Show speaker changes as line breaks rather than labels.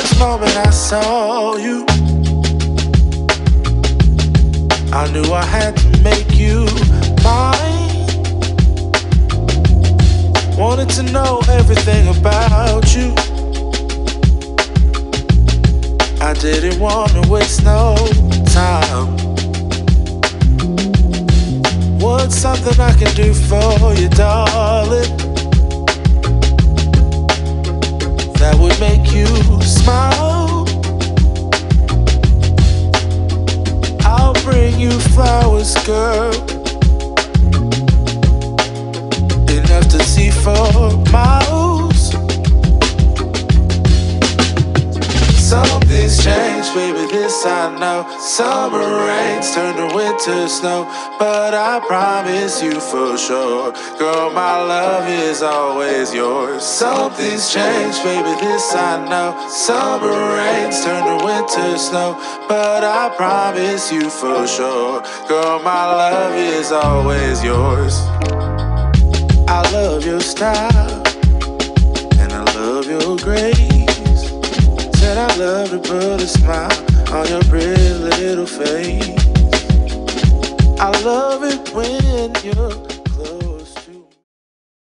first moment I saw you, I knew I had to make you mine. Wanted to know everything about you. I didn't want to waste no time. What's something I can do for you, darling, that would make you smile? I'll bring you flowers, girl, enough to see for miles. Something's changed, baby, this I know. Summer rains turn to winter snow, but I promise you for sure, girl, my love is always yours. Something's changed, baby, this I know. Summer rains turn to winter snow, but I promise you for sure, girl, my love is always yours. I love your style, and I love your grace. Said I love to put a smile on your pretty little face. I love it when you're